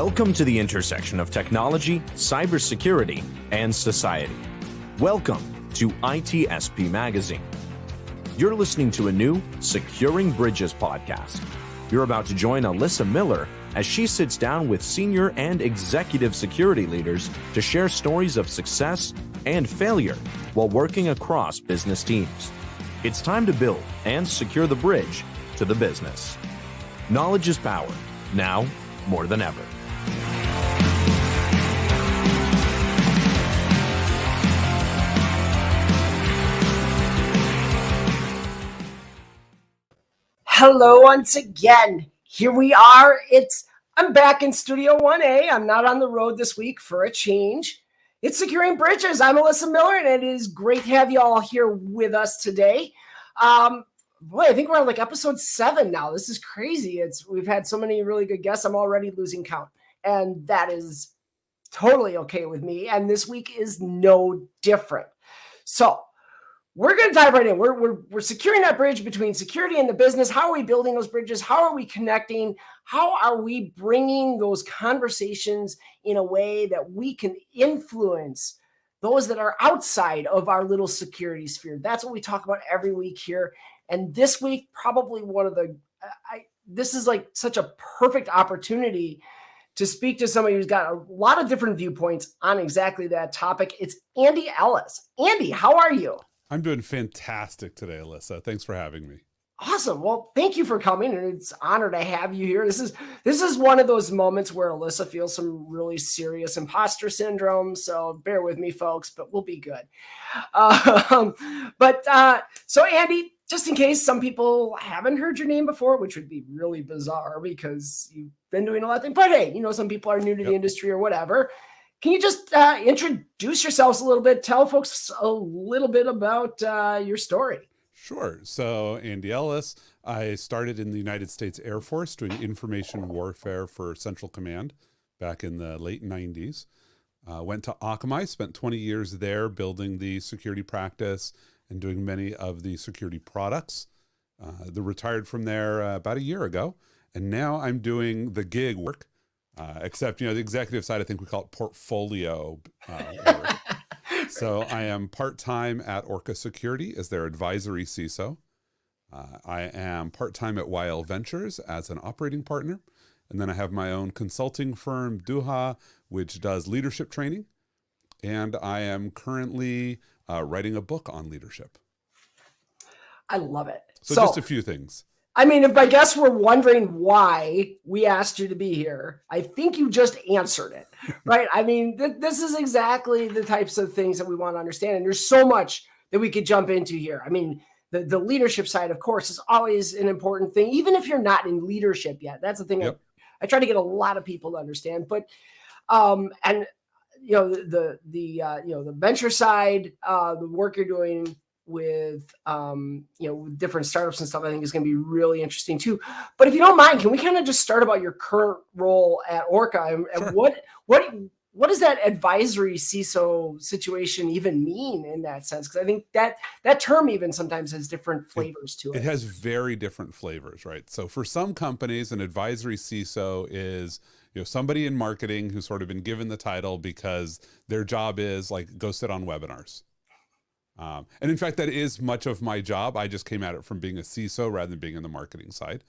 Welcome to the intersection of technology, cybersecurity, and society. Welcome to ITSP Magazine. You're listening to a new Securing Bridges podcast. You're about to join Alyssa Miller as she sits down with senior and executive security leaders to share stories of success and failure while working across business teams. It's time to build and secure the bridge to the business. Knowledge is power, now more than ever. Hello once again. Here we are. I'm back in Studio 1A. I'm not on the road this week for a change. It's Securing Bridges. I'm Alyssa Miller, and it is great to have you all here with us today. I think we're on like episode 7 now. This is crazy. We've had so many really good guests. I'm already losing count, and that is totally okay with me. And this week is no different. So we're going to dive right in. We're securing that bridge between security and the business. How are we building those bridges? How are we connecting? How are we bringing those conversations in a way that we can influence those that are outside of our little security sphere? That's what we talk about every week here. And this week, probably this is like such a perfect opportunity to speak to somebody who's got a lot of different viewpoints on exactly that topic. It's Andy Ellis. Andy, how are you? I'm doing fantastic today, Alyssa. Thanks for having me. Awesome. Well, thank you for coming, and it's an honor to have you here. This is one of those moments where Alyssa feels some really serious imposter syndrome. So bear with me, folks, but we'll be good. So Andy, just in case some people haven't heard your name before, which would be really bizarre because you've been doing a lot of things, but hey, some people are new to the industry or whatever. Can you just introduce yourselves a little bit? Tell folks a little bit about your story. Sure. So Andy Ellis, I started in the United States Air Force doing information warfare for Central Command back in the late 90s. Went to Akamai, spent 20 years there building the security practice and doing many of the security products. Retired from there about a year ago. And now I'm doing the gig work. Except, the executive side, I think we call it portfolio work. So I am part-time at Orca Security as their advisory CISO. I am part-time at YL Ventures as an operating partner. And then I have my own consulting firm, Duha, which does leadership training. And I am currently writing a book on leadership. I love it. So just a few things. I mean, if my guests were wondering why we asked you to be here, I think you just answered it, right? I mean, this is exactly the types of things that we want to understand. And there's so much that we could jump into here. I mean, the leadership side, of course, is always an important thing, even if you're not in leadership yet. That's the thing I try to get a lot of people to understand. But, the venture side, the work you're doing with different startups and stuff, I think is going to be really interesting too. But if you don't mind, can we kind of just start about your current role at Orca and Sure. what does that advisory CISO situation even mean in that sense? Because I think that term even sometimes has different flavors to it. It has very different flavors, right? So for some companies, an advisory CISO is somebody in marketing who's sort of been given the title because their job is like go sit on webinars. And in fact, that is much of my job. I just came at it from being a CISO rather than being in the marketing side.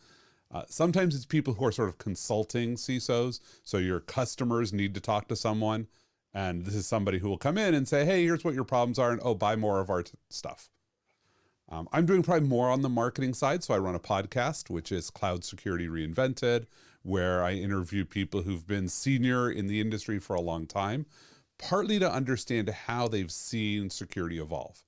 Sometimes it's people who are sort of consulting CISOs. So your customers need to talk to someone. And this is somebody who will come in and say, hey, here's what your problems are. And buy more of our stuff. I'm doing probably more on the marketing side. So I run a podcast, which is Cloud Security Reinvented, where I interview people who've been senior in the industry for a long time, partly to understand how they've seen security evolve.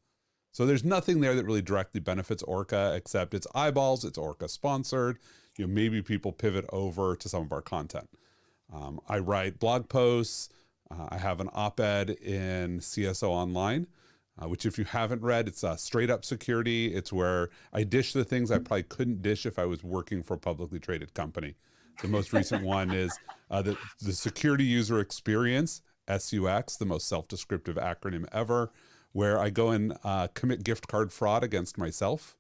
So there's nothing there that really directly benefits Orca, except it's eyeballs, it's Orca sponsored. Maybe people pivot over to some of our content. I write blog posts. I have an op-ed in CSO Online, which if you haven't read, it's straight up security. It's where I dish the things I probably couldn't dish if I was working for a publicly traded company. The most recent one is the security user experience, SUX, the most self-descriptive acronym ever, where I go and commit gift card fraud against myself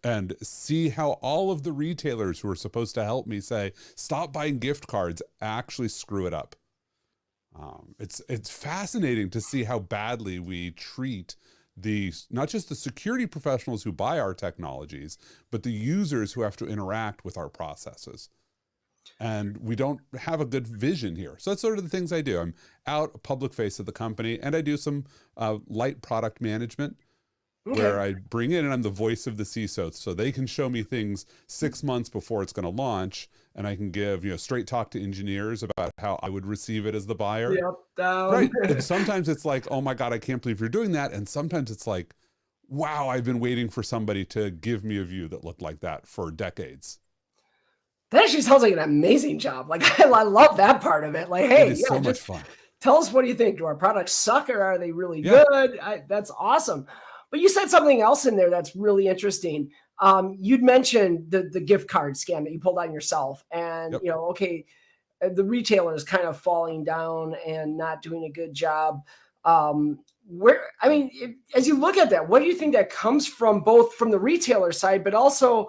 and see how all of the retailers who are supposed to help me say, stop buying gift cards, actually screw it up. It's fascinating to see how badly we treat not just the security professionals who buy our technologies, but the users who have to interact with our processes. And we don't have a good vision here. So that's sort of the things I do. I'm out a public face of the company, and I do some light product management, where I bring in and I'm the voice of the CISO, so they can show me things 6 months before it's going to launch, and I can give straight talk to engineers about how I would receive it as the buyer. Yep, right. And sometimes it's like, oh my God, I can't believe you're doing that. And sometimes it's like, wow, I've been waiting for somebody to give me a view that looked like that for decades. That actually sounds like an amazing job. Like I love that part of it. Like, hey, it is so much fun. Tell us, what do you think? Do our products suck, or are they really good? That's awesome. But you said something else in there that's really interesting. You'd mentioned the gift card scam that you pulled on yourself, and the retailer is kind of falling down and not doing a good job. As you look at that, what do you think that comes from, both from the retailer side, but also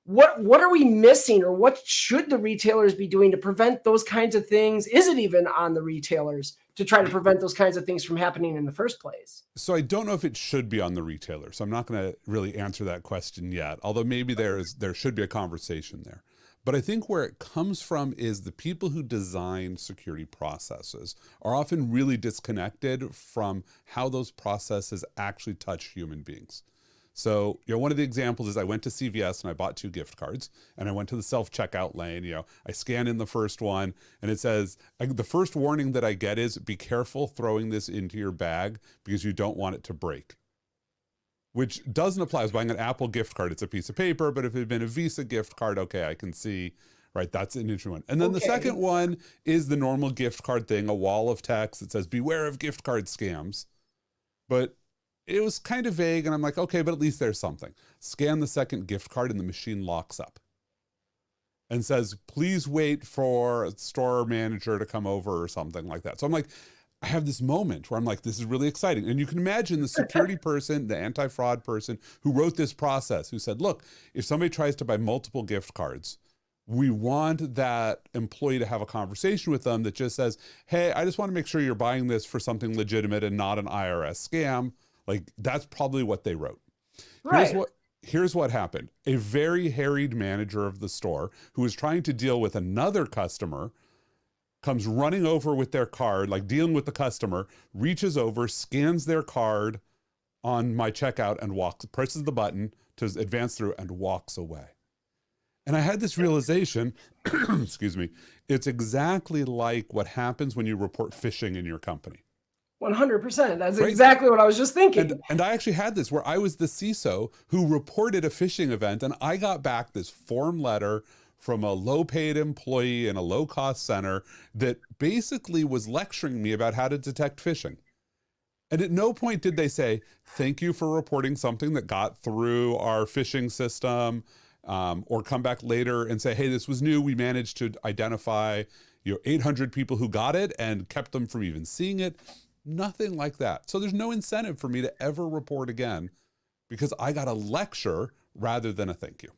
what are we missing, or what should the retailers be doing to prevent those kinds of things? Is it even on the retailers to try to prevent those kinds of things from happening in the first place? So I don't know if it should be on the retailer. So I'm not going to really answer that question yet, although maybe there should be a conversation there. But I think where it comes from is the people who design security processes are often really disconnected from how those processes actually touch human beings. So, one of the examples is I went to CVS and I bought 2 gift cards, and I went to the self-checkout lane. I scan in the first one, and it says, the first warning that I get is, be careful throwing this into your bag because you don't want it to break. Which doesn't apply. I was buying an Apple gift card. It's a piece of paper, but if it had been a Visa gift card, okay, I can see, right, that's an interesting one. And then the second one is the normal gift card thing, a wall of text that says, beware of gift card scams. But it was kind of vague, and I'm like, okay, but at least there's something. Scan the second gift card, and the machine locks up and says, please wait for a store manager to come over, or something like that. So I'm like, I have this moment where I'm like, this is really exciting. And you can imagine the security person, the anti-fraud person who wrote this process, who said, look, if somebody tries to buy multiple gift cards, we want that employee to have a conversation with them that just says, hey, I just want to make sure you're buying this for something legitimate and not an IRS scam. Like, that's probably what they wrote. Right. Here's what happened. A very harried manager of the store who was trying to deal with another customer comes running over with their card, like dealing with the customer, reaches over, scans their card on my checkout and presses the button to advance through and walks away. And I had this realization, excuse me, it's exactly like what happens when you report phishing in your company. 100%. That's exactly what I was just thinking. And I actually had this where I was the CISO who reported a phishing event, and I got back this form letter from a low-paid employee in a low-cost center that basically was lecturing me about how to detect phishing. And at no point did they say, thank you for reporting something that got through our phishing system, or come back later and say, hey, this was new. We managed to identify 800 people who got it and kept them from even seeing it. Nothing like that. So there's no incentive for me to ever report again because I got a lecture rather than a thank you.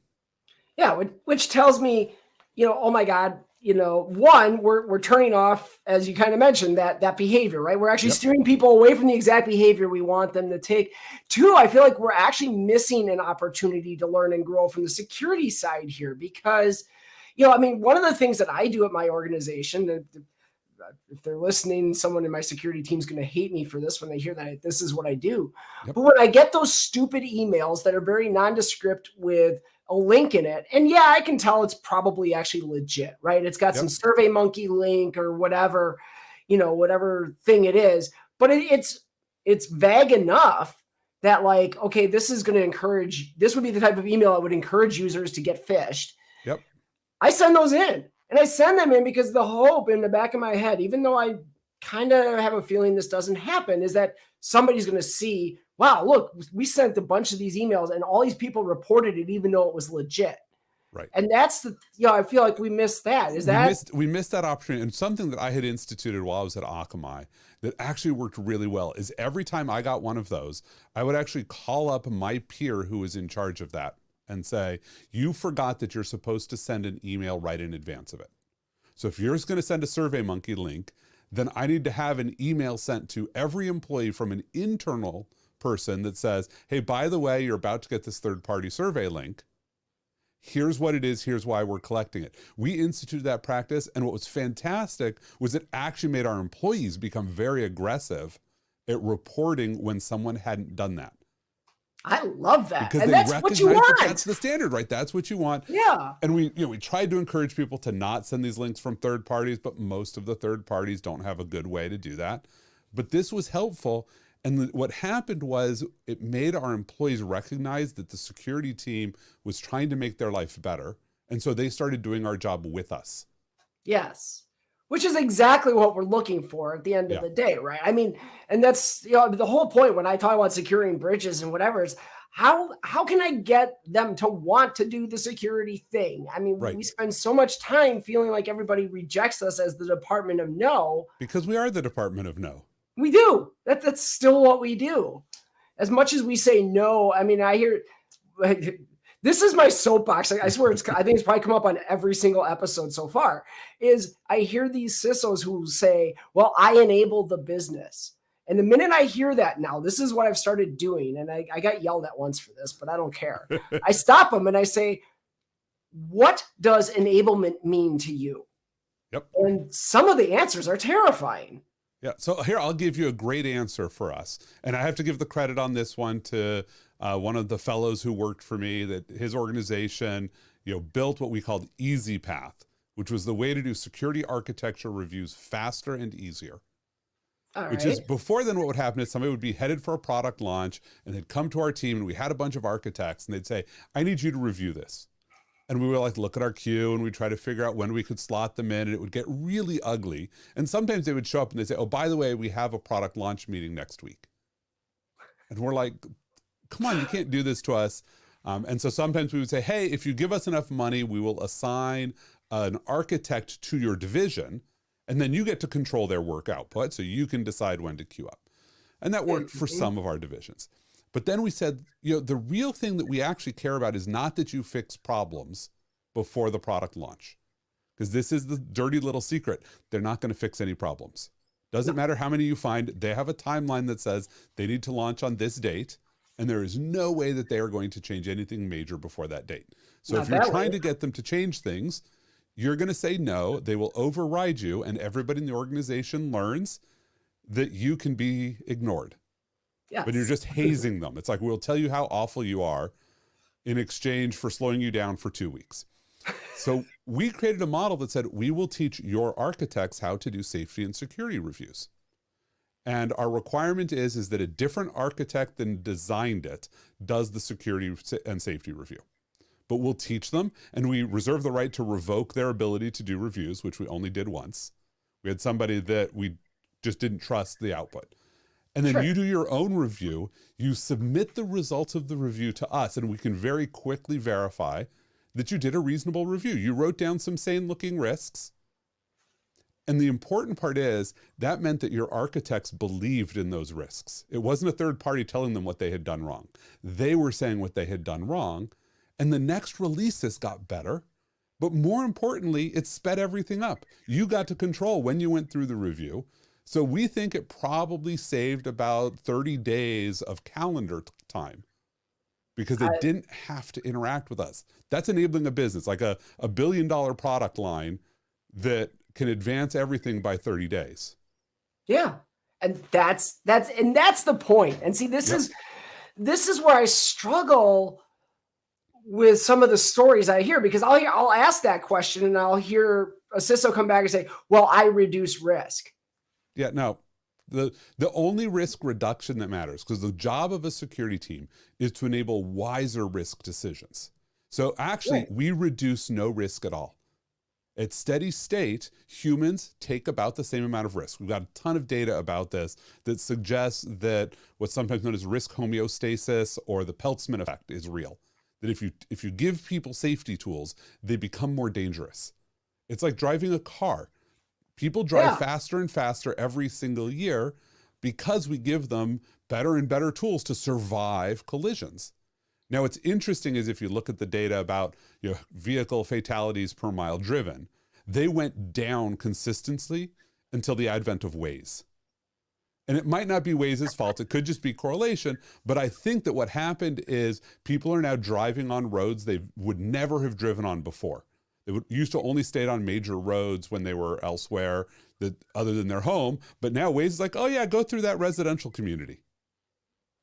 Yeah, which tells me, oh my God, one, we're turning off, as you kind of mentioned, that behavior, right? We're actually steering people away from the exact behavior we want them to take. 2, I feel like we're actually missing an opportunity to learn and grow from the security side here because, one of the things that I do at my organization, if they're listening, someone in my security team is going to hate me for this when they hear that this is what I do. Yep. But when I get those stupid emails that are very nondescript with a link in it, and I can tell it's probably actually legit, right? It's got some SurveyMonkey link or whatever, whatever thing it is, but it's vague enough that like, okay, this would be the type of email that would encourage users to get phished. Yep. I send those in. And I send them in because the hope in the back of my head, even though I kind of have a feeling this doesn't happen, is that somebody's going to see, wow, look, we sent a bunch of these emails and all these people reported it, even though it was legit. Right. And that's I feel like we missed that. We missed that opportunity. And something that I had instituted while I was at Akamai that actually worked really well is every time I got one of those, I would actually call up my peer who was in charge of that and say, you forgot that you're supposed to send an email right in advance of it. So if you're going to send a SurveyMonkey link, then I need to have an email sent to every employee from an internal person that says, hey, by the way, you're about to get this third-party survey link. Here's what it is. Here's why we're collecting it. We instituted that practice. And what was fantastic was it actually made our employees become very aggressive at reporting when someone hadn't done that. I love that. Because and they that's recognize what you want. That's the standard, right? That's what you want. Yeah. And we tried to encourage people to not send these links from third parties, but most of the third parties don't have a good way to do that. But this was helpful. And what happened was it made our employees recognize that the security team was trying to make their life better. And so they started doing our job with us. Yes. Which is exactly what we're looking for at the end of the day, right? I mean, and that's the whole point when I talk about securing bridges and whatever is how can I get them to want to do the security thing? I mean, we spend so much time feeling like everybody rejects us as the Department of No. Because we are the Department of No. We do. That's still what we do. As much as we say no, I mean, I hear this is my soapbox. I swear I think it's probably come up on every single episode so far, is I hear these CISOs who say, well, I enable the business. And the minute I hear that now, this is what I've started doing. And I got yelled at once for this, but I don't care. I stop them and I say, what does enablement mean to you? Yep. And some of the answers are terrifying. Yeah. So here, I'll give you a great answer for us. And I have to give the credit on this one to one of the fellows who worked for me, that his organization, built what we called Easy Path, which was the way to do security architecture reviews faster and easier. Which is before then what would happen is somebody would be headed for a product launch and they'd come to our team and we had a bunch of architects and they'd say, I need you to review this. And we would look at our queue and we'd try to figure out when we could slot them in, and it would get really ugly. And sometimes they would show up and they'd say, oh, by the way, we have a product launch meeting next week. And we're like, come on, you can't do this to us. And so sometimes we would say, hey, if you give us enough money, we will assign an architect to your division, and then you get to control their work output so you can decide when to queue up. And that worked for some of our divisions. But then we said, the real thing that we actually care about is not that you fix problems before the product launch, because this is the dirty little secret. They're not going to fix any problems. Doesn't matter how many you find. They have a timeline that says they need to launch on this date, and there is no way that they are going to change anything major before that date. So if you're trying to get them to change things, you're going to say no. They will override you, and everybody in the organization learns that you can be ignored. Yes. But you're just hazing them. It's like, we'll tell you how awful you are in exchange for slowing you down for 2 weeks. So we created a model that said, we will teach your architects how to do safety and security reviews. And our requirement is that a different architect than designed it does the security and safety review. But we'll teach them, and we reserve the right to revoke their ability to do reviews, which we only did once. We had somebody that we just didn't trust the output. And then you do your own review, you submit the results of the review to us, and we can very quickly verify that you did a reasonable review. You wrote down some sane-looking risks. And the important part is that meant that your architects believed in those risks. It wasn't a third party telling them what they had done wrong. They were saying what they had done wrong. And the next releases got better. But more importantly, it sped everything up. You got to control when you went through the review. So we think it probably saved about 30 days of calendar time because they didn't have to interact with us. That's enabling a business, like a $1 billion product line that can advance everything by 30 days. Yeah. And that's the point. And see, this is where I struggle with some of the stories I hear, because I'll ask that question and I'll hear a CISO come back and say, well, I reduce risk. Yeah, no, the only risk reduction that matters, because the job of a security team is to enable wiser risk decisions. So actually, we reduce no risk at all. At steady state, humans take about the same amount of risk. We've got a ton of data about this that suggests that what's sometimes known as risk homeostasis or the Peltzman effect is real. That if you give people safety tools, they become more dangerous. It's like driving a car. People drive faster and faster every single year because we give them better and better tools to survive collisions. Now, what's interesting is if you look at the data about vehicle fatalities per mile driven, they went down consistently until the advent of Waze. And it might not be Waze's fault. It could just be correlation. But I think that what happened is people are now driving on roads they would never have driven on before. They used to only stay on major roads when they were elsewhere other than their home. But now Waze is like, oh yeah, go through that residential community.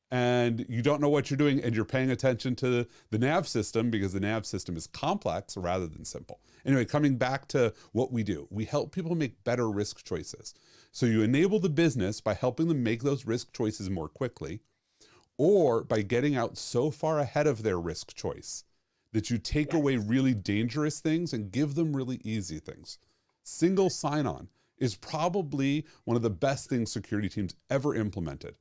And you don't know what you're doing, and you're paying attention to the nav system because the nav system is complex rather than simple. Anyway, coming back to what we do, we help people make better risk choices. So you enable the business by helping them make those risk choices more quickly, or by getting out so far ahead of their risk choice that you take away really dangerous things and give them really easy things. Single sign-on is probably one of the best things security teams ever implemented.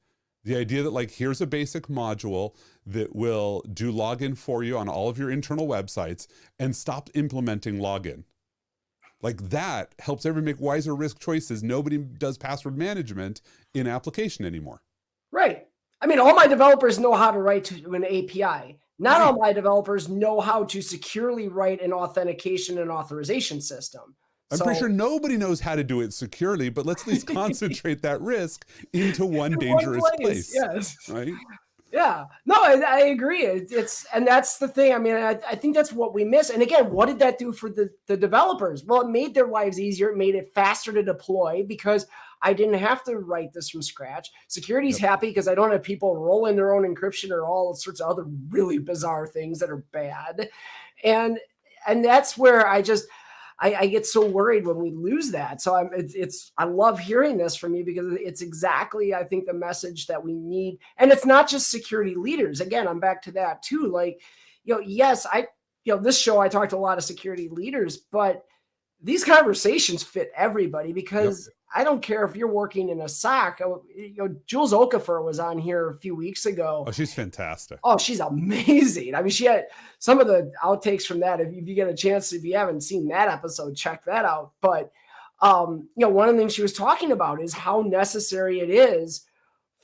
The idea that like, here's a basic module that will do login for you on all of your internal websites and stop implementing login. Like that helps everybody make wiser risk choices. Nobody does password management in application anymore. Right. I mean, all my developers know how to write to an API. Not all my developers know how to securely write an authentication and authorization system. I'm pretty sure nobody knows how to do it securely, but let's at least concentrate that risk into one dangerous place. Yes. Right? Yeah. No, I agree. And that's the thing. I mean, I think that's what we miss. And again, what did that do for the developers? Well, it made their lives easier. It made it faster to deploy because I didn't have to write this from scratch. Security's happy because I don't have people rolling their own encryption or all sorts of other really bizarre things that are bad. And that's where I get so worried when we lose that. So I love hearing this from you because it's exactly, I think, the message that we need. And it's not just security leaders. Again, I'm back to that too. Like, yes, this show, I talked to a lot of security leaders, but these conversations fit everybody because I don't care if you're working in a SOC. Jules Okafor was on here a few weeks ago. Oh, she's fantastic. Oh, she's amazing. I mean, she had some of the outtakes from that. If you get a chance, if you haven't seen that episode, check that out. But, one of the things she was talking about is how necessary it is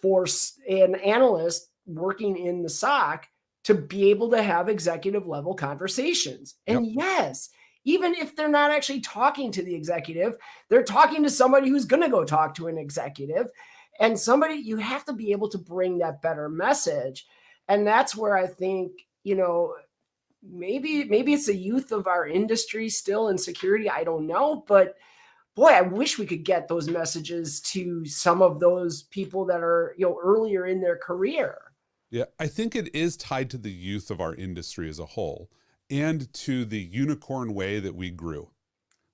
for an analyst working in the SOC to be able to have executive level conversations. And yes, even if they're not actually talking to the executive, they're talking to somebody who's going to go talk to an executive. And you have to be able to bring that better message. And that's where I think, maybe it's the youth of our industry still in security. I don't know. But boy, I wish we could get those messages to some of those people that are, earlier in their career. Yeah, I think it is tied to the youth of our industry as a whole, and to the unicorn way that we grew,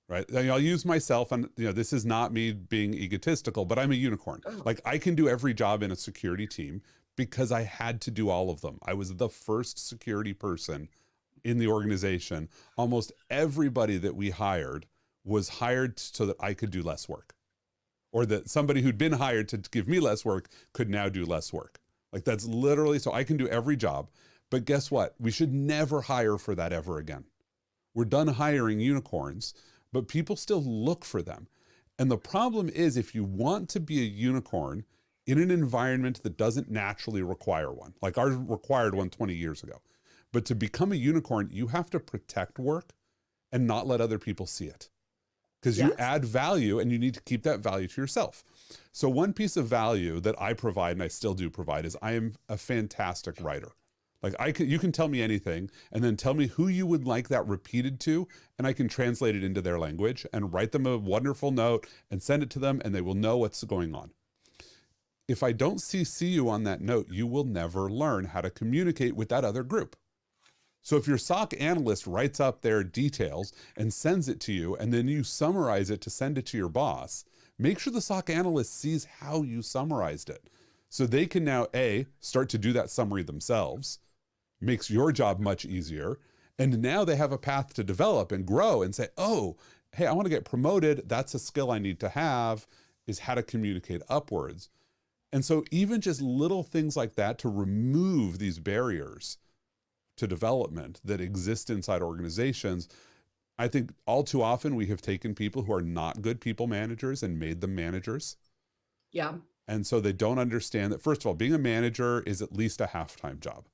right? I'll use myself, and this is not me being egotistical, but I'm a unicorn. Like I can do every job in a security team because I had to do all of them. I was the first security person in the organization. Almost everybody that we hired was hired so that I could do less work, or that somebody who'd been hired to give me less work could now do less work. Like that's literally, so I can do every job. But guess what? We should never hire for that ever again. We're done hiring unicorns, but people still look for them. And the problem is, if you want to be a unicorn in an environment that doesn't naturally require one, like ours required one 20 years ago, but to become a unicorn, you have to protect work and not let other people see it. Because you add value and you need to keep that value to yourself. So one piece of value that I provide, and I still do provide, is I am a fantastic writer. Like you can tell me anything and then tell me who you would like that repeated to, and I can translate it into their language and write them a wonderful note and send it to them, and they will know what's going on. If I don't CC you on that note, you will never learn how to communicate with that other group. So if your SOC analyst writes up their details and sends it to you, and then you summarize it to send it to your boss, make sure the SOC analyst sees how you summarized it. So they can now, start to do that summary themselves, makes your job much easier. And now they have a path to develop and grow and say, oh, hey, I want to get promoted. That's a skill I need to have, is how to communicate upwards. And so even just little things like that to remove these barriers to development that exist inside organizations. I think all too often we have taken people who are not good people managers and made them managers. Yeah. And so they don't understand that, first of all, being a manager is at least a half-time job.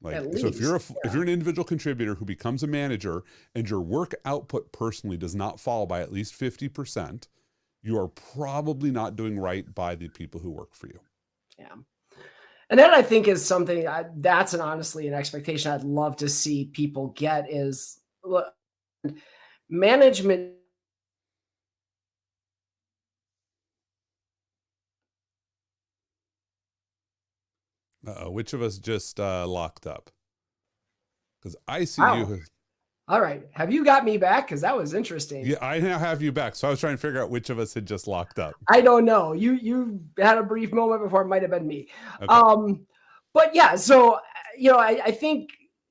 Like, At so if you're least, if you're an individual contributor who becomes a manager and your work output personally does not fall by at least 50%, you are probably not doing right by the people who work for you. yeah. And that I think is something that's honestly an expectation I'd love to see people get is look, management. Which of us just locked up? Because I see Wow. you. All right. Have you got me back? Because that was interesting. Yeah, I now have you back. So I was trying to figure out which of us had just locked up. I don't know. You had a brief moment before, it might have been me. Okay. But yeah, so I think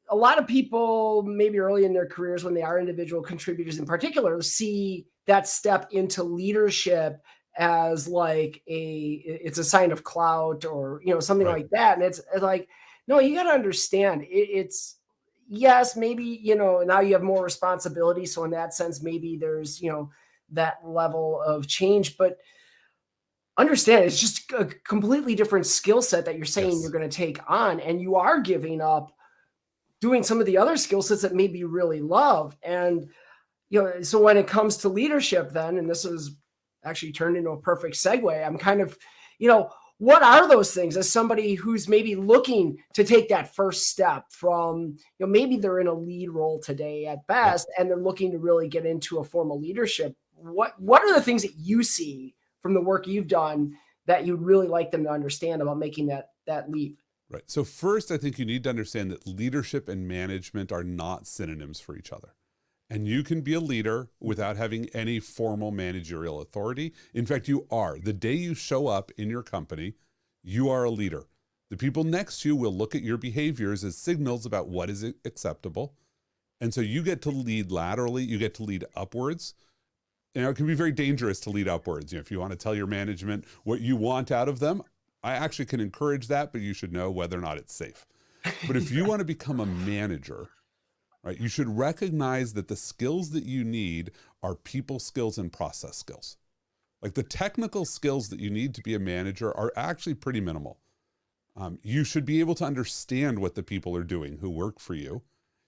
a lot of people maybe early in their careers when they are individual contributors in particular see that step into leadership as like it's a sign of clout or something Right. like that. And it's like, no, you got to understand it's yes, maybe now you have more responsibility. So in that sense, maybe there's that level of change, but understand it's just a completely different skill set that you're saying you're going to take on, and you are giving up doing some of the other skill sets that maybe you really love. And so when it comes to leadership then, and this is actually turned into a perfect segue, I'm kind of what are those things as somebody who's maybe looking to take that first step from maybe they're in a lead role today at best, and they're looking to really get into a formal leadership. What are the things that you see from the work you've done that you'd really like them to understand about making that leap? Right. So first, I think you need to understand that leadership and management are not synonyms for each other. And you can be a leader without having any formal managerial authority. In fact, you are. The day you show up in your company, you are a leader. The people next to you will look at your behaviors as signals about what is acceptable. And so you get to lead laterally, you get to lead upwards. It can be very dangerous to lead upwards. If you want to tell your management what you want out of them, I actually can encourage that, but you should know whether or not it's safe. But if you want to become a manager, right, you should recognize that the skills that you need are people skills and process skills. Like the technical skills that you need to be a manager are actually pretty minimal. You should be able to understand what the people are doing who work for you.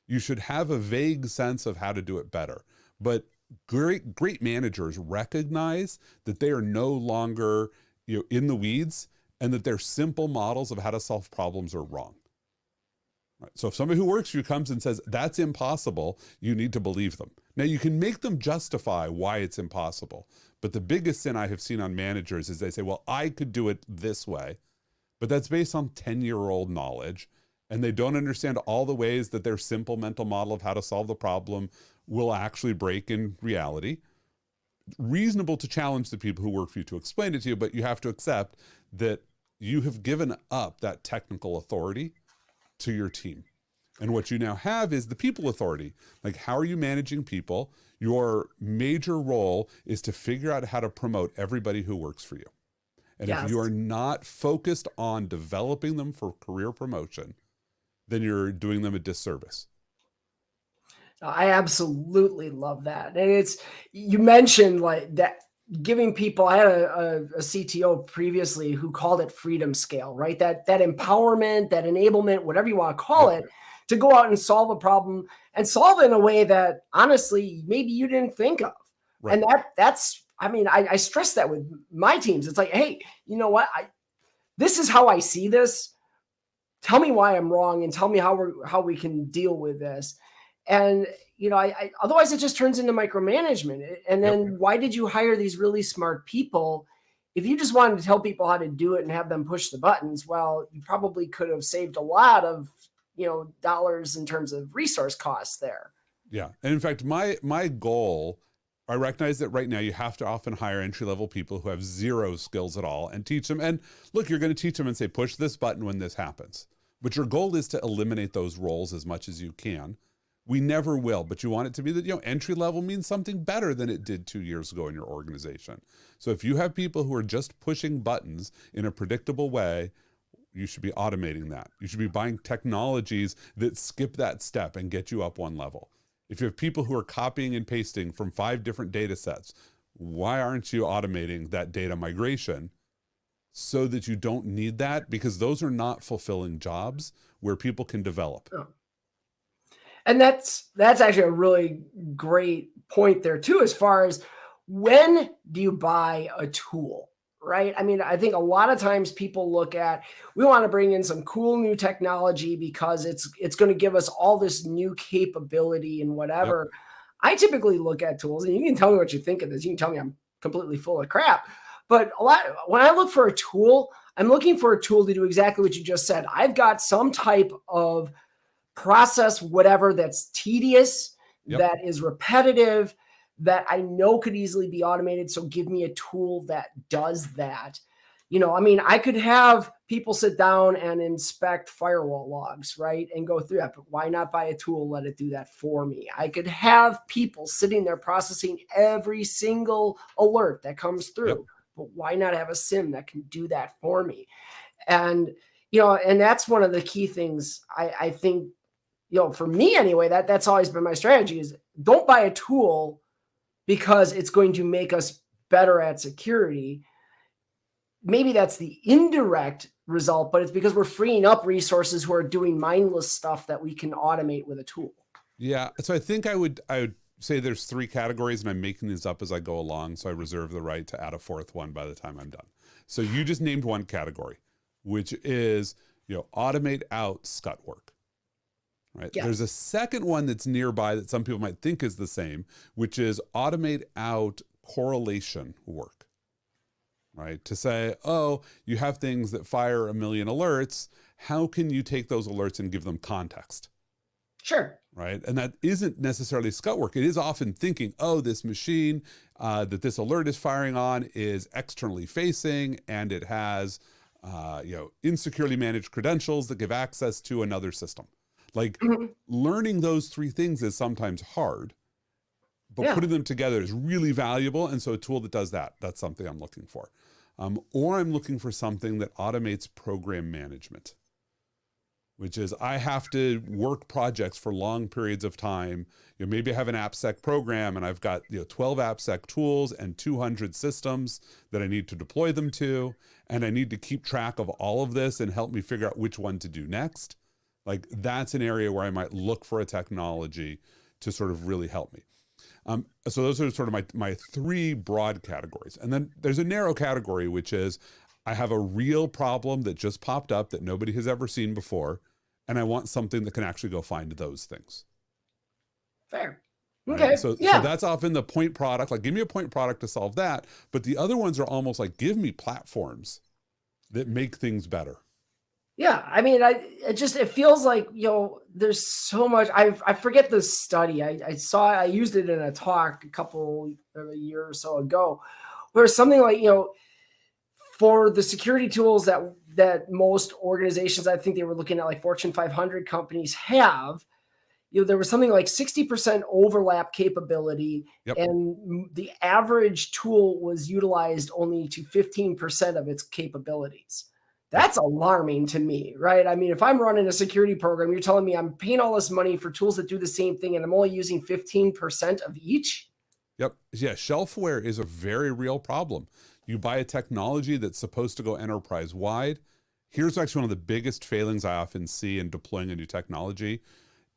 You should have a vague sense of how to do it better. But great managers recognize that they are no longer in the weeds, and that their simple models of how to solve problems are wrong. Right. So if somebody who works for you comes and says, that's impossible, you need to believe them. Now you can make them justify why it's impossible. But the biggest sin I have seen on managers is they say, well, I could do it this way, but that's based on 10-year-old knowledge. And they don't understand all the ways that their simple mental model of how to solve the problem will actually break in reality. Reasonable to challenge the people who work for you to explain it to you, but you have to accept that you have given up that technical authority to your team. And what you now have is the people authority. Like, how are you managing people? Your major role is to figure out how to promote everybody who works for you. And if you are not focused on developing them for career promotion, then you're doing them a disservice. I absolutely love that. And you mentioned like that giving people, I had a CTO previously who called it freedom scale, right? That empowerment, that enablement, whatever you want to call it, to go out and solve a problem and solve it in a way that honestly, maybe you didn't think of. Right. And that's, I mean, I stress that with my teams. It's like, hey, you know what? This is how I see this. Tell me why I'm wrong and tell me how we can deal with this. And, I otherwise it just turns into micromanagement. And then why did you hire these really smart people? If you just wanted to tell people how to do it and have them push the buttons, well, you probably could have saved a lot of, dollars in terms of resource costs there. Yeah. And in fact, my goal, I recognize that right now you have to often hire entry-level people who have zero skills at all and teach them. And look, you're going to teach them and say, push this button when this happens. But your goal is to eliminate those roles as much as you can. We never will, but you want it to be that, entry level means something better than it did 2 years ago in your organization. So if you have people who are just pushing buttons in a predictable way, you should be automating that. You should be buying technologies that skip that step and get you up one level. If you have people who are copying and pasting from 5 different data sets, why aren't you automating that data migration so that you don't need that, because those are not fulfilling jobs where people can develop. Oh. And that's actually a really great point there too, as far as when do you buy a tool, right? I mean, I think a lot of times people look at, we want to bring in some cool new technology because it's going to give us all this new capability and whatever. Yep. I typically look at tools, and you can tell me what you think of this. You can tell me I'm completely full of crap. But when I look for a tool, I'm looking for a tool to do exactly what you just said. I've got some type of process, whatever, that's tedious, yep, that is repetitive, that I know could easily be automated. So give me a tool that does that. You know, I mean, I could have people sit down and inspect firewall logs, right, and go through that, but why not buy a tool, let it do that for me? I could have people sitting there processing every single alert that comes through, yep, but why not have a SIM that can do that for me? And, you know, and that's one of the key things I think, you know, for me anyway, that's always been my strategy, is don't buy a tool because it's going to make us better at security. Maybe that's the indirect result, but it's because we're freeing up resources who are doing mindless stuff that we can automate with a tool. Yeah. So I think I would say there's 3 categories, and I'm making these up as I go along. So I reserve the right to add a 4th one by the time I'm done. So you just named one category, which is, you know, automate out scut work. Right. Yes. There's a second one that's nearby that some people might think is the same, which is automate out correlation work. Right. To say, oh, you have things that fire 1 million alerts. How can you take those alerts and give them context? Sure. Right. And that isn't necessarily scut work. It is often thinking, oh, this machine that this alert is firing on is externally facing, and it has, you know, insecurely managed credentials that give access to another system. Like, mm-hmm, learning those 3 things is sometimes hard, but putting them together is really valuable. And so a tool that does that, that's something I'm looking for. Or I'm looking for something that automates program management, which is I have to work projects for long periods of time. You know, maybe I have an AppSec program and I've got, you know, 12 AppSec tools and 200 systems that I need to deploy them to. And I need to keep track of all of this and help me figure out which one to do next. Like, that's an area where I might look for a technology to sort of really help me. So those are sort of my 3 broad categories. And then there's a narrow category, which is I have a real problem that just popped up that nobody has ever seen before, and I want something that can actually go find those things. Fair. Okay. Right? So that's often the point product. Like, give me a point product to solve that. But the other ones are almost like, give me platforms that make things better. Yeah, I mean, it feels like, you know, there's so much. I forget the study. I used it in a talk a year or so ago, where something like, you know, for the security tools that most organizations, I think they were looking at, like Fortune 500 companies have, you know, there was something like 60% overlap capability, yep, and the average tool was utilized only to 15% of its capabilities. That's alarming to me, right? I mean, if I'm running a security program, you're telling me I'm paying all this money for tools that do the same thing, and I'm only using 15% of each? Yep. Yeah, shelfware is a very real problem. You buy a technology that's supposed to go enterprise-wide. Here's actually one of the biggest failings I often see in deploying a new technology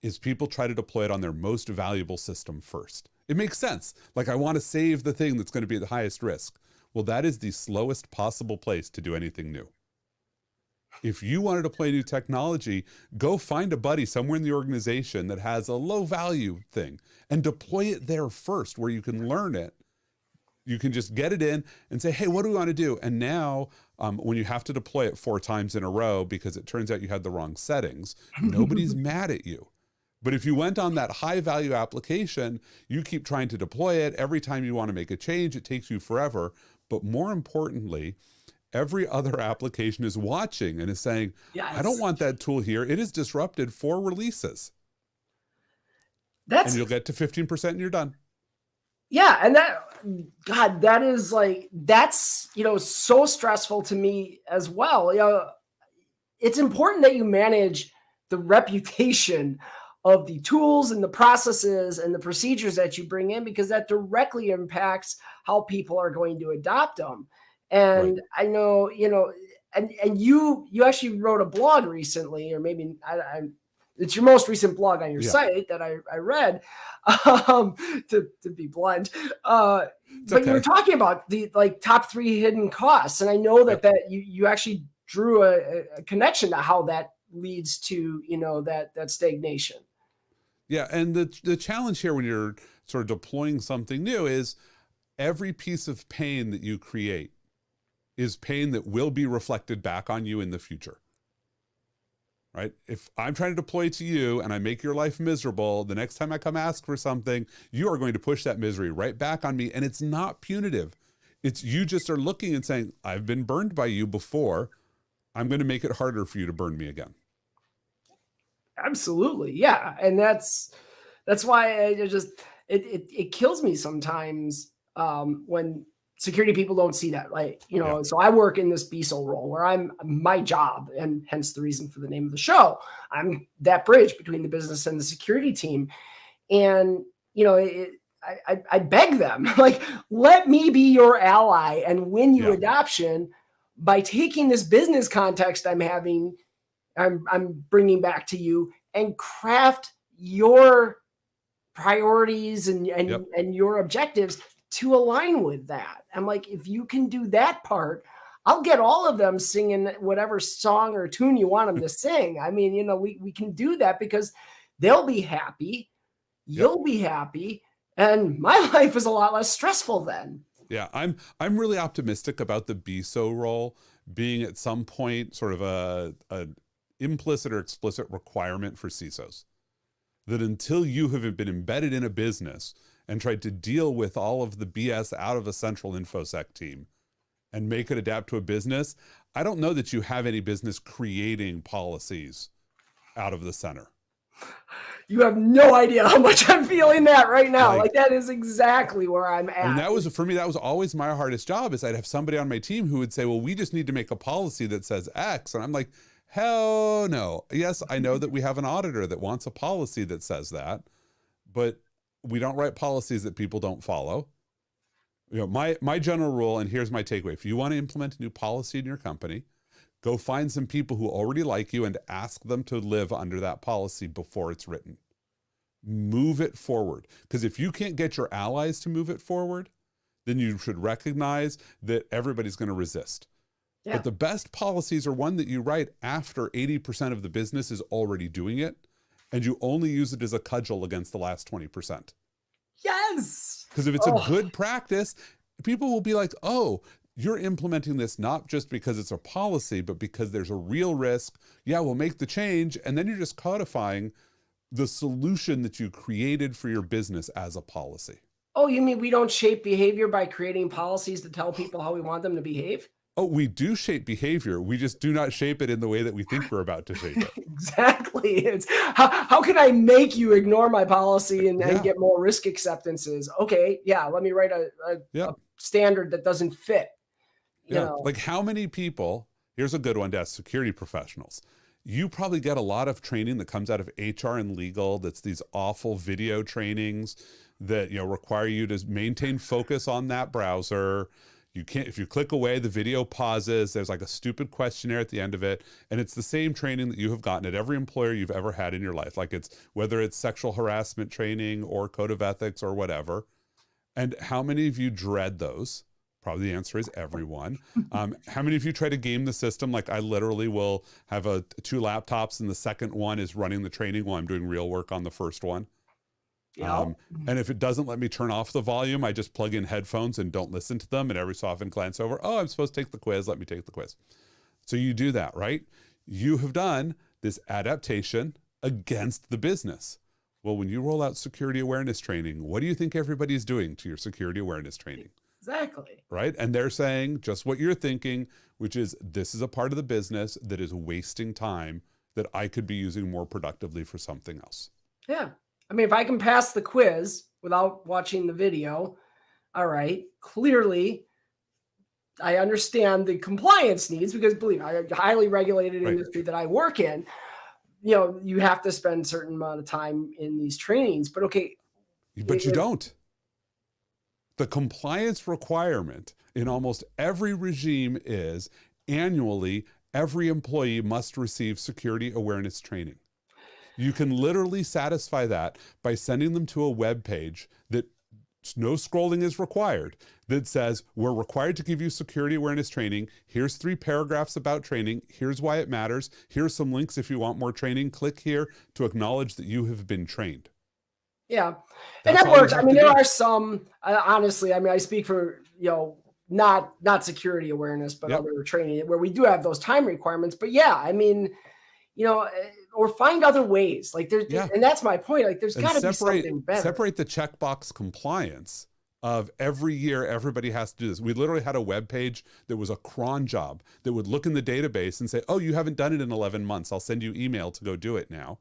is people try to deploy it on their most valuable system first. It makes sense. Like, I want to save the thing that's going to be at the highest risk. Well, that is the slowest possible place to do anything new. If you want to deploy new technology, go find a buddy somewhere in the organization that has a low value thing and deploy it there first, where you can learn it. You can just get it in and say, hey, what do we want to do? And now when you have to deploy it 4 times in a row because it turns out you had the wrong settings, nobody's mad at you. But if you went on that high value application, you keep trying to deploy it. Every time you want to make a change, it takes you forever. But more importantly, every other application is watching and is saying, yes, I don't want that tool here. It is disrupted 4 releases. And you'll get to 15% and you're done. Yeah. And that is like, that's, you know, so stressful to me as well. You know, it's important that you manage the reputation of the tools and the processes and the procedures that you bring in, because that directly impacts how people are going to adopt them. And I know, and you actually wrote a blog recently, or maybe it's your most recent blog on your site that I read, to be blunt. But you were talking about the top 3 hidden costs. And I know that you actually drew a connection to how that leads to, that stagnation. Yeah. And the challenge here when you're sort of deploying something new is every piece of pain that you create is pain that will be reflected back on you in the future. Right? If I'm trying to deploy to you and I make your life miserable, the next time I come ask for something, you are going to push that misery right back on me. And it's not punitive. It's you just are looking and saying, I've been burned by you before. I'm going to make it harder for you to burn me again. Absolutely. Yeah. And that's why it kills me sometimes when security people don't see that. So I work in this BSO role where my job, and hence the reason for the name of the show, I'm that bridge between the business and the security team. And, I beg them, let me be your ally and win you adoption by taking this business context I'm bringing back to you and craft your priorities and your objectives to align with that. I'm like, if you can do that part, I'll get all of them singing whatever song or tune you want them to sing. I mean, we can do that because they'll be happy, you'll be happy, and my life is a lot less stressful then. Yeah, I'm really optimistic about the BSO role being at some point sort of a implicit or explicit requirement for CISOs. That until you have been embedded in a business and tried to deal with all of the BS out of a central InfoSec team and make it adapt to a business, I don't know that you have any business creating policies out of the center. You have no idea how much I'm feeling that right now. Like that is exactly where I'm at. And that was, for me, that was always my hardest job, is I'd have somebody on my team who would say, well, we just need to make a policy that says X. And I'm like, hell no. Yes, I know that we have an auditor that wants a policy that says that, but we don't write policies that people don't follow. My general rule, and here's my takeaway. If you want to implement a new policy in your company, go find some people who already like you and ask them to live under that policy before it's written. Move it forward. Because if you can't get your allies to move it forward, then you should recognize that everybody's going to resist. Yeah. But the best policies are one that you write after 80% of the business is already doing it, and you only use it as a cudgel against the last 20%. Yes. Because if it's a good practice, people will be like, oh, you're implementing this not just because it's a policy, but because there's a real risk. Yeah, we'll make the change. And then you're just codifying the solution that you created for your business as a policy. Oh, you mean we don't shape behavior by creating policies to tell people how we want them to behave? Oh, we do shape behavior. We just do not shape it in the way that we think we're about to shape it. Exactly. It's how can I make you ignore my policy and get more risk acceptances? Okay, let me write a standard that doesn't fit. You know. Like how many people, here's a good one to ask security professionals. You probably get a lot of training that comes out of HR and legal. That's these awful video trainings that, require you to maintain focus on that browser. You can't, if you click away, the video pauses. There's like a stupid questionnaire at the end of it. And it's the same training that you have gotten at every employer you've ever had in your life. Like whether it's sexual harassment training or code of ethics or whatever. And how many of you dread those? Probably the answer is everyone. How many of you try to game the system? Like I literally will have two laptops and the second one is running the training while I'm doing real work on the first one. And if it doesn't let me turn off the volume, I just plug in headphones and don't listen to them. And every so often glance over, oh, I'm supposed to take the quiz. Let me take the quiz. So you do that, right? You have done this adaptation against the business. Well, when you roll out security awareness training, what do you think everybody's doing to your security awareness training? Exactly. Right? And they're saying just what you're thinking, which is this is a part of the business that is wasting time that I could be using more productively for something else. Yeah. I mean, if I can pass the quiz without watching the video, all right, clearly I understand the compliance needs because believe me, a highly regulated industry that I work in, you have to spend a certain amount of time in these trainings, but okay. But you don't. The compliance requirement in almost every regime is annually, every employee must receive security awareness training. You can literally satisfy that by sending them to a web page that no scrolling is required, that says, we're required to give you security awareness training. Here's 3 paragraphs about training. Here's why it matters. Here's some links if you want more training. Click here to acknowledge that you have been trained. Yeah. And That's that all you works. I have mean, to there do. are some, honestly, I mean, I speak for, not security awareness, but Yep. other training where we do have those time requirements. But yeah, I mean, or find other ways. Like there's, Yeah. and that's my point. Like there's And got to be something better. separate the checkbox compliance of every year everybody has to do this. We literally had a web page that was a cron job that would look in the database and say, oh, you haven't done it in 11 months. I'll send you email to go do it now.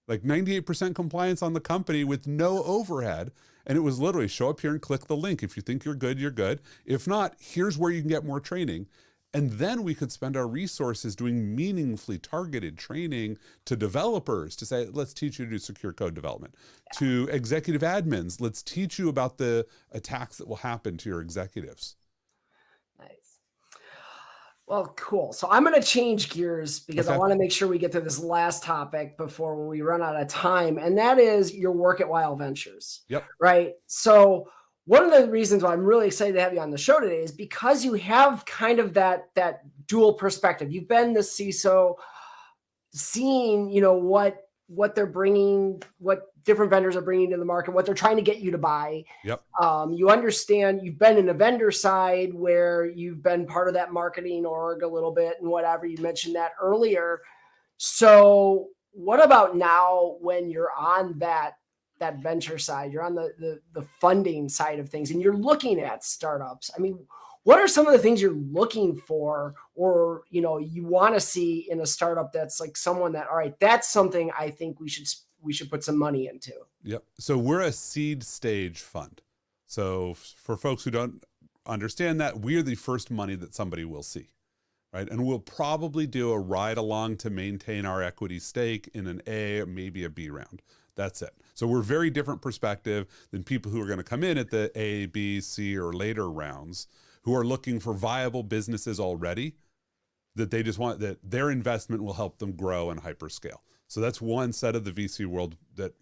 Like 98% compliance on the company with no overhead. And it was literally show up here and click the link. If you think you're good, you're good. If not, here's where you can get more training. And then we could spend our resources doing meaningfully targeted training to developers to say, let's teach you to do secure code development. Yeah. To executive admins, let's teach you about the attacks that will happen to your executives. Nice. Well, cool. So I'm going to change gears because I want to make sure we get to this last topic before we run out of time. And that is your work at Wild Ventures. Yep. Right. So one of the reasons why I'm really excited to have you on the show today is because you have kind of that dual perspective. You've been the CISO, seeing, what they're bringing, what different vendors are bringing to the market, what they're trying to get you to buy. Yep. You understand, you've been in the vendor side where you've been part of that marketing org a little bit and whatever. You mentioned that earlier. So what about now when you're on that venture side, you're on the funding side of things and you're looking at startups? I mean, what are some of the things you're looking for or, you want to see in a startup that's like someone that, all right, that's something I think we should put some money into? Yep. So we're a seed stage fund. So for folks who don't understand that, we're the first money that somebody will see, right? And we'll probably do a ride along to maintain our equity stake in an A or maybe a B round. That's it. So we're very different perspective than people who are going to come in at the A, B, C, or later rounds who are looking for viable businesses already that they just want that their investment will help them grow and hyperscale. So that's one set of the VC world that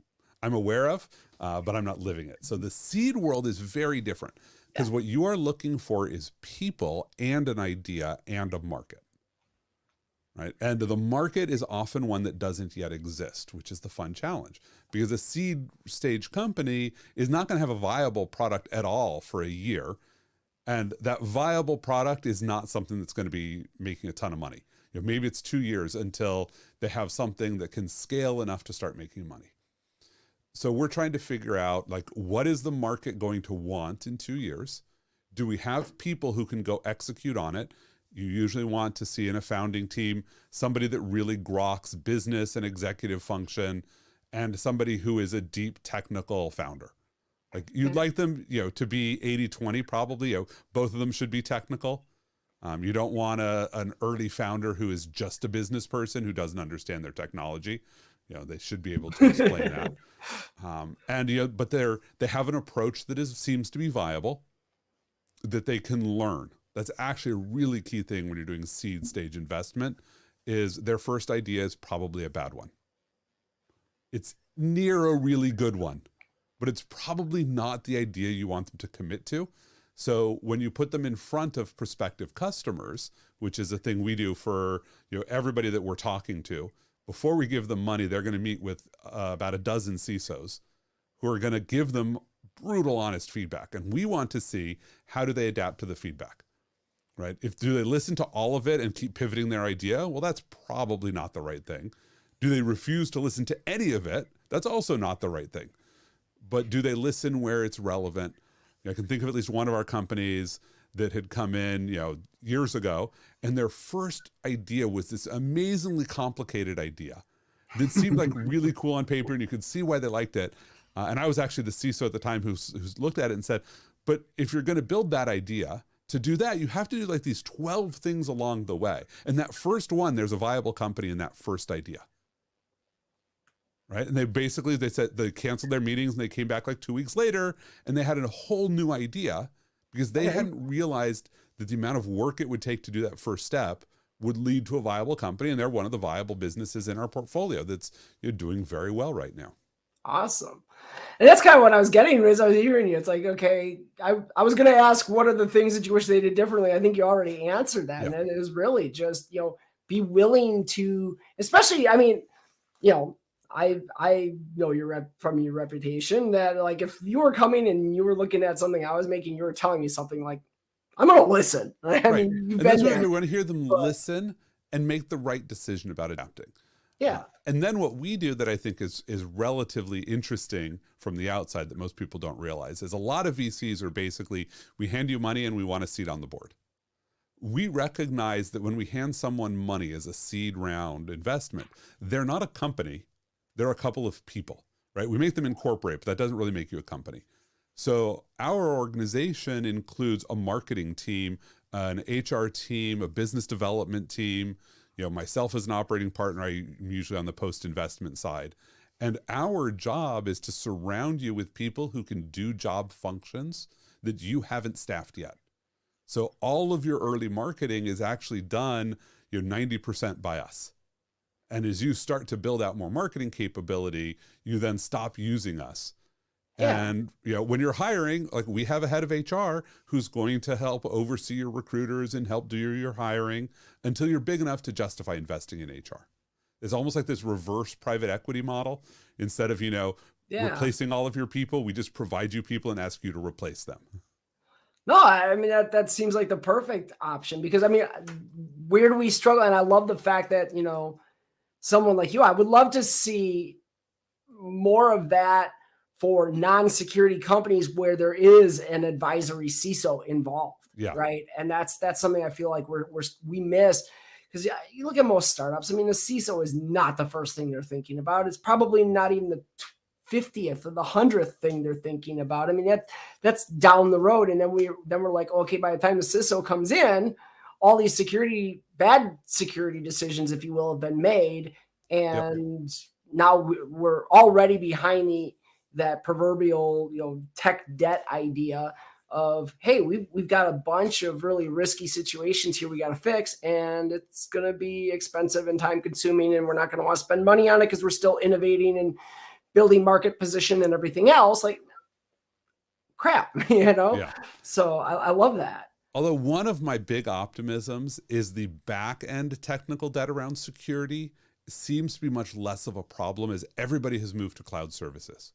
I'm aware of, but I'm not living it. So the seed world is very different because what you are looking for is people and an idea and a market. Right. And the market is often one that doesn't yet exist, which is the fun challenge, because a seed stage company is not going to have a viable product at all for a year. And that viable product is not something that's going to be making a ton of money. Maybe it's 2 years until they have something that can scale enough to start making money. So we're trying to figure out, like, what is the market going to want in 2 years? Do we have people who can go execute on it? You usually want to see in a founding team somebody that really groks business and executive function and somebody who is a deep technical founder. Like you'd like them, to be 80-20 probably. Both of them should be technical. You don't want an early founder who is just a business person who doesn't understand their technology. They should be able to explain that. But they have an approach that seems to be viable, that they can learn. That's actually a really key thing when you're doing seed stage investment, is their first idea is probably a bad one. It's near a really good one, but it's probably not the idea you want them to commit to. So when you put them in front of prospective customers, which is a thing we do for everybody that we're talking to, before we give them money, they're going to meet with about a dozen CISOs who are going to give them brutal, honest feedback. And we want to see, how do they adapt to the feedback? Right? Do they listen to all of it and keep pivoting their idea? Well, that's probably not the right thing. Do they refuse to listen to any of it? That's also not the right thing. But do they listen where it's relevant? I can think of at least one of our companies that had come in, years ago, and their first idea was this amazingly complicated idea that seemed like really cool on paper, and you could see why they liked it. And I was actually the CISO at the time who's looked at it and said, but if you're going to build that idea, to do that, you have to do like these 12 things along the way. And that first one, there's a viable company in that first idea. Right? And they said they canceled their meetings and they came back like 2 weeks later and they had a whole new idea because they hadn't realized that the amount of work it would take to do that first step would lead to a viable company. And they're one of the viable businesses in our portfolio that's doing very well right now. Awesome. And that's kind of what I was getting as I was hearing you. It's like, okay, I was going to ask, what are the things that you wish they did differently? I think you already answered that. Yeah. And it was really just, be willing to, especially, I mean, I know from your reputation that, like, if you were coming and you were looking at something I was making, you were telling me something, like, I'm going to listen. I mean, you've been there. We want to hear them listen and make the right decision about adapting. Yeah. And then what we do that I think is relatively interesting from the outside that most people don't realize is a lot of VCs are basically, we hand you money and we want a seat on the board. We recognize that when we hand someone money as a seed round investment, they're not a company. They're a couple of people, right? We make them incorporate, but that doesn't really make you a company. So our organization includes a marketing team, an HR team, a business development team, myself as an operating partner. I'm usually on the post-investment side. And our job is to surround you with people who can do job functions that you haven't staffed yet. So all of your early marketing is actually done 90% by us. And as you start to build out more marketing capability, you then stop using us. Yeah. And when you're hiring, like, we have a head of HR who's going to help oversee your recruiters and help do your hiring until you're big enough to justify investing in HR. It's almost like this reverse private equity model. Instead of, replacing all of your people, we just provide you people and ask you to replace them. No, I mean, that seems like the perfect option, because, I mean, where do we struggle? And I love the fact that, someone like you, I would love to see more of that for non-security companies where there is an advisory CISO involved. Yeah. Right. And that's something I feel like we miss, because you look at most startups. I mean, the CISO is not the first thing they're thinking about. It's probably not even the 50th or the 100th thing they're thinking about. I mean, that's down the road. And then we're like, okay, by the time the CISO comes in, all these bad security decisions, if you will, have been made. And now we're already behind that proverbial, tech debt idea of, hey, we've got a bunch of really risky situations here we got to fix, and it's going to be expensive and time consuming, and we're not going to want to spend money on it because we're still innovating and building market position and everything else. Like, crap, Yeah. So I love that. Although one of my big optimisms is the back end technical debt around security seems to be much less of a problem as everybody has moved to cloud services.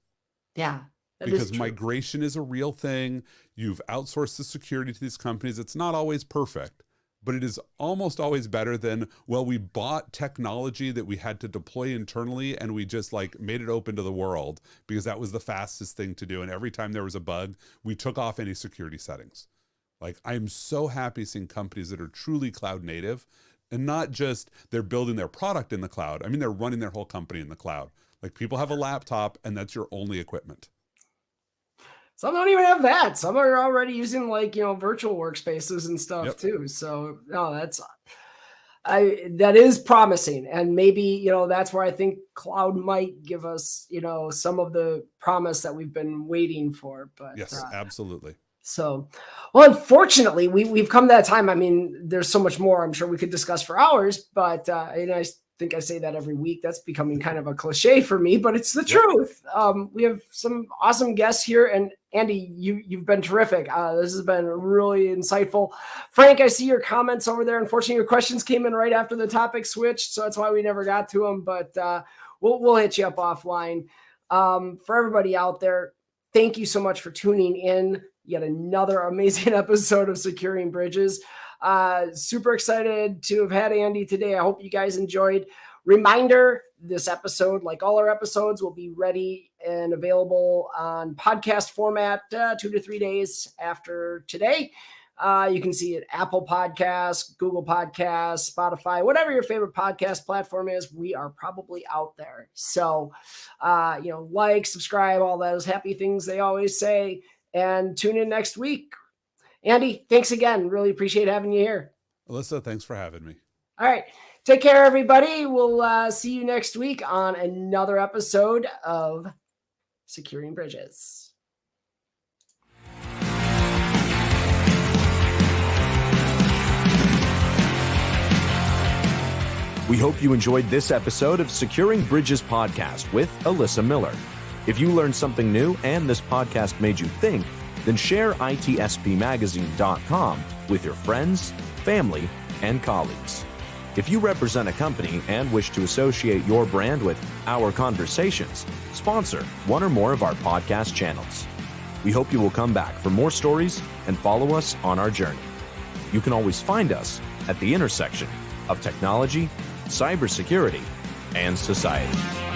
Yeah. Because migration is a real thing. You've outsourced the security to these companies. It's not always perfect, but it is almost always better than, well, we bought technology that we had to deploy internally and we just made it open to the world because that was the fastest thing to do. And every time there was a bug, we took off any security settings. I'm so happy seeing companies that are truly cloud native, and not just they're building their product in the cloud. I mean, they're running their whole company in the cloud. People have a laptop and that's your only equipment. Some don't even have that. Some are already using virtual workspaces and stuff too. So no, that is promising. And maybe, that's where I think cloud might give us, some of the promise that we've been waiting for. But yes, absolutely. So, well, unfortunately, we've come to that time. I mean, there's so much more I'm sure we could discuss for hours, but I think I say that every week. That's becoming kind of a cliche for me, but it's the truth. We have some awesome guests here, and Andy, you've been terrific. This has been really insightful. Frank, I see your comments over there. Unfortunately, your questions came in right after the topic switched, so that's why we never got to them, but we'll hit you up offline. For everybody out there, thank you so much for tuning in. Yet another amazing episode of Securing Bridges. Super excited to have had Andy today. I hope you guys enjoyed. Reminder, this episode, like all our episodes, will be ready and available on podcast format 2 to 3 days after today. You can see it Apple Podcasts, Google Podcasts, Spotify, whatever your favorite podcast platform is. We are probably out there. So, subscribe, all those happy things they always say. And tune in next week. Andy, thanks again. Really appreciate having you here. Alyssa, thanks for having me. All right. Take care, everybody. We'll see you next week on another episode of Securing Bridges. We hope you enjoyed this episode of Securing Bridges podcast with Alyssa Miller. If you learned something new and this podcast made you think, then share itspmagazine.com with your friends, family, and colleagues. If you represent a company and wish to associate your brand with our conversations, sponsor one or more of our podcast channels. We hope you will come back for more stories and follow us on our journey. You can always find us at the intersection of technology, cybersecurity, and society.